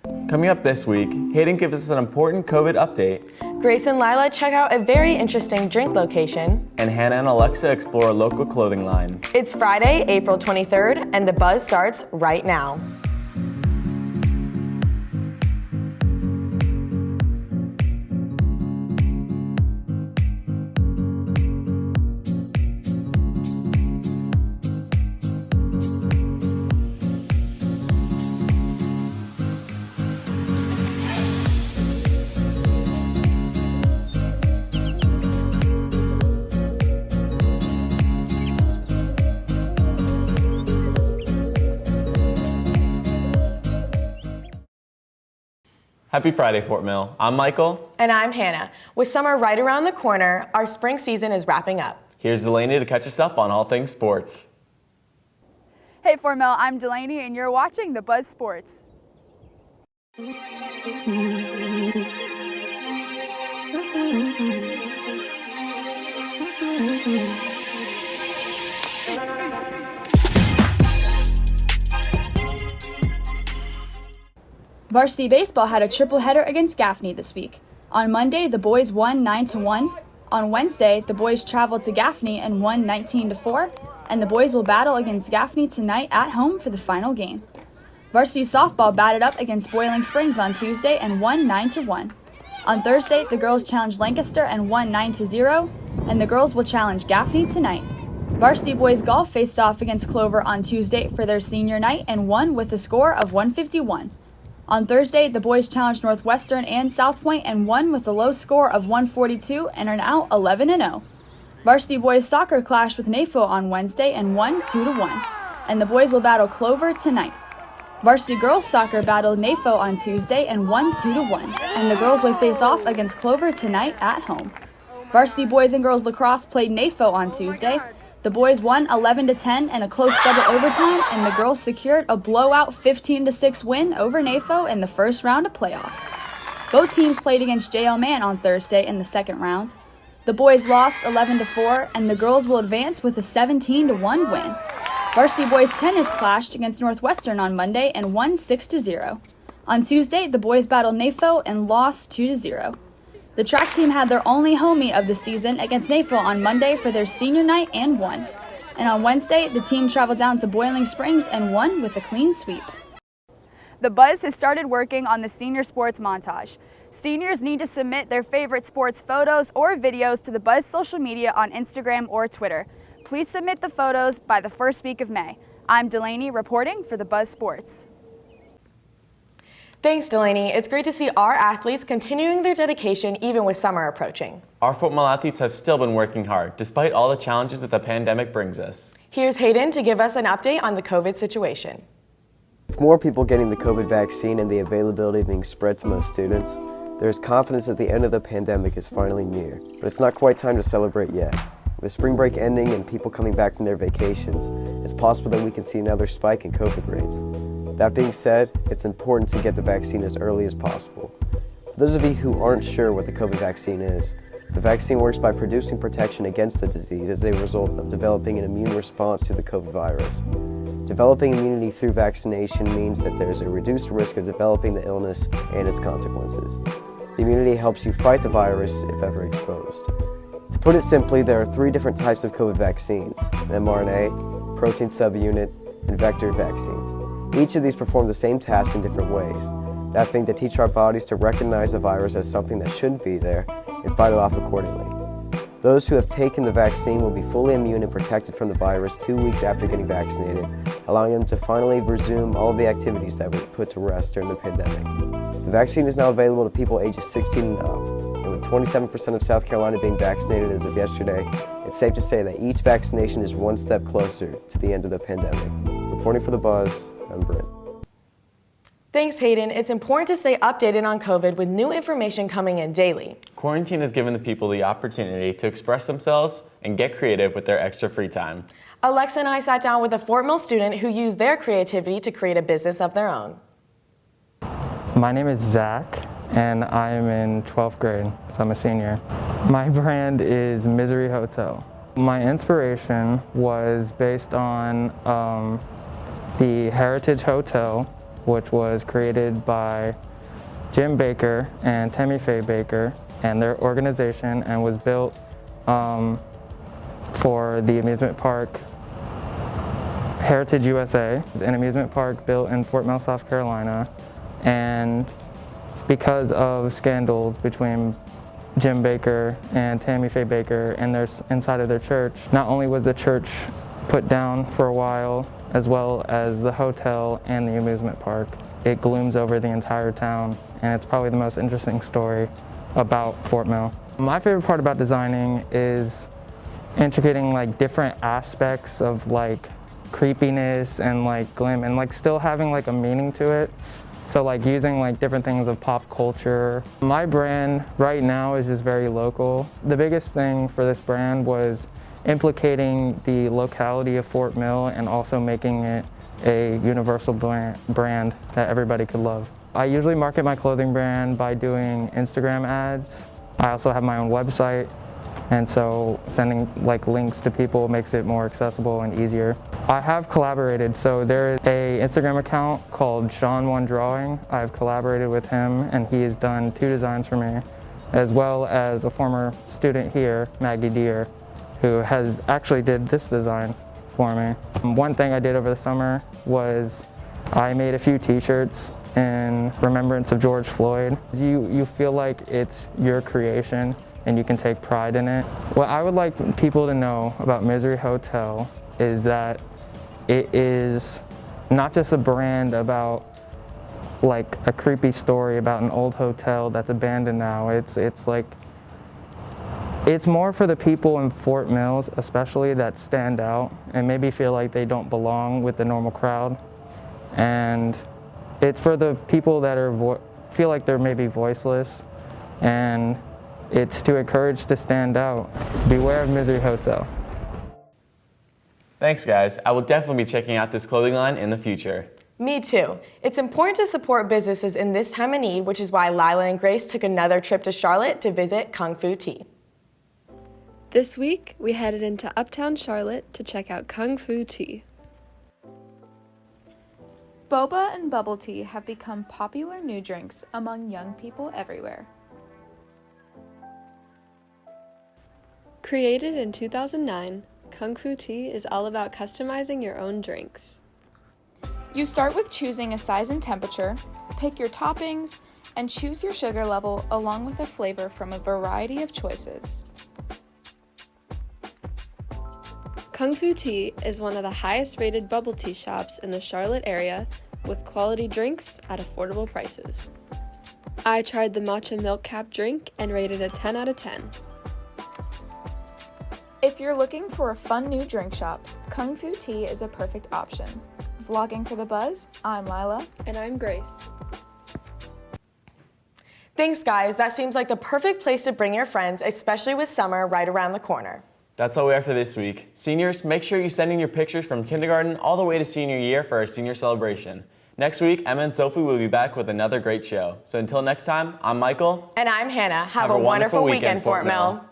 Coming up this week, Hayden gives us an important COVID update. Grace and Lila check out a very interesting drink location. And Hannah and Alexa explore a local clothing line. It's Friday, April 23rd, and the buzz starts right now. Happy Friday, Fort Mill. I'm Michael. And I'm Hannah. With summer right around the corner, our spring season is wrapping up. Here's Delaney to catch us up on all things sports. Hey Fort Mill, I'm Delaney and you're watching The Buzz Sports. Varsity baseball had a triple header against Gaffney this week. On Monday, the boys won 9-1. On Wednesday, the boys traveled to Gaffney and won 19-4. And the boys will battle against Gaffney tonight at home for the final game. Varsity softball batted up against Boiling Springs on Tuesday and won 9-1. On Thursday, the girls challenged Lancaster and won 9-0. And the girls will challenge Gaffney tonight. Varsity boys golf faced off against Clover on Tuesday for their senior night and won with a score of 151. On Thursday, the boys challenged Northwestern and South Point and won with a low score of 142 and are now 11-0. Varsity boys soccer clashed with NAFO on Wednesday and won 2-1. And the boys will battle Clover tonight. Varsity girls soccer battled NAFO on Tuesday and won 2-1. And the girls will face off against Clover tonight at home. Varsity boys and girls lacrosse played NAFO on Tuesday. The boys won 11-10 in a close double overtime, and the girls secured a blowout 15-6 win over NAFO in the first round of playoffs. Both teams played against JL Mann on Thursday in the second round. The boys lost 11-4, and the girls will advance with a 17-1 win. Varsity boys tennis clashed against Northwestern on Monday and won 6-0. On Tuesday, the boys battled NAFO and lost 2-0. The track team had their only home meet of the season against NAFO on Monday for their senior night and won. And on Wednesday, the team traveled down to Boiling Springs and won with a clean sweep. The Buzz has started working on the senior sports montage. Seniors need to submit their favorite sports photos or videos to the Buzz social media on Instagram or Twitter. Please submit the photos by the first week of May. I'm Delaney reporting for the Buzz Sports. Thanks, Delaney. It's great to see our athletes continuing their dedication even with summer approaching. Our Fort Mill athletes have still been working hard, despite all the challenges that the pandemic brings us. Here's Hayden to give us an update on the COVID situation. With more people getting the COVID vaccine and the availability being spread to most students, there is confidence that the end of the pandemic is finally near. But it's not quite time to celebrate yet. With spring break ending and people coming back from their vacations, it's possible that we can see another spike in COVID rates. That being said, it's important to get the vaccine as early as possible. For those of you who aren't sure what the COVID vaccine is, the vaccine works by producing protection against the disease as a result of developing an immune response to the COVID virus. Developing immunity through vaccination means that there's a reduced risk of developing the illness and its consequences. The immunity helps you fight the virus if ever exposed. To put it simply, there are 3 different types of COVID vaccines: mRNA, protein subunit, and vector vaccines. Each of these perform the same task in different ways, that being to teach our bodies to recognize the virus as something that shouldn't be there and fight it off accordingly. Those who have taken the vaccine will be fully immune and protected from the virus 2 weeks after getting vaccinated, allowing them to finally resume all of the activities that were put to rest during the pandemic. The vaccine is now available to people ages 16 and up, and with 27% of South Carolina being vaccinated as of yesterday, it's safe to say that each vaccination is one step closer to the end of the pandemic. Reporting for The Buzz, I'm Brent. Thanks, Hayden. It's important to stay updated on COVID with new information coming in daily. Quarantine has given the people the opportunity to express themselves and get creative with their extra free time. Alexa and I sat down with a Fort Mill student who used their creativity to create a business of their own. My name is Zach, and I am in 12th grade, so I'm a senior. My brand is Misery Hotel. My inspiration was based on the Heritage Hotel which was created by Jim Baker and Tammy Faye Baker and their organization, and was built for the amusement park Heritage USA. It's an amusement park built in Fort Mill, South Carolina, and because of scandals between Jim Baker and Tammy Faye Baker and inside of their church, not only was the church put down for a while, as well as the hotel and the amusement park. It glooms over the entire town, and it's probably the most interesting story about Fort Mill. My favorite part about designing is intricating like different aspects of like creepiness and like glim, and like still having like a meaning to it. So like using like different things of pop culture. My brand right now is just very local. The biggest thing for this brand was implicating the locality of Fort Mill and also making it a universal brand that everybody could love. I usually market my clothing brand by doing Instagram ads. I also have my own website, and so sending like links to people makes it more accessible and easier. I have collaborated, so there is a Instagram account called Sean One Drawing. I've collaborated with him, and he has done 2 designs for me, as well as a former student here, Maggie Deere, who has actually did this design for me. One thing I did over the summer was I made a few t-shirts in remembrance of George Floyd. You feel like it's your creation and you can take pride in it. What I would like people to know about Misery Hotel is that it is not just a brand about like a creepy story about an old hotel that's abandoned now. It's more for the people in Fort Mills, especially, that stand out and maybe feel like they don't belong with the normal crowd. And it's for the people that feel like they're maybe voiceless, and it's to encourage to stand out. Beware of Misery Hotel. Thanks, guys. I will definitely be checking out this clothing line in the future. Me too. It's important to support businesses in this time of need, which is why Lila and Grace took another trip to Charlotte to visit Kung Fu Tea. This week, we headed into Uptown Charlotte to check out Kung Fu Tea. Boba and bubble tea have become popular new drinks among young people everywhere. Created in 2009, Kung Fu Tea is all about customizing your own drinks. You start with choosing a size and temperature, pick your toppings, and choose your sugar level along with a flavor from a variety of choices. Kung Fu Tea is one of the highest rated bubble tea shops in the Charlotte area, with quality drinks at affordable prices. I tried the matcha milk cap drink and rated it 10 out of 10. If you're looking for a fun new drink shop, Kung Fu Tea is a perfect option. Vlogging for the Buzz, I'm Lila. And I'm Grace. Thanks, guys. That seems like the perfect place to bring your friends, especially with summer right around the corner. That's all we have for this week. Seniors, make sure you send in your pictures from kindergarten all the way to senior year for our senior celebration. Next week, Emma and Sophie will be back with another great show. So until next time, I'm Michael. And I'm Hannah. Have a wonderful weekend, Fort Mill.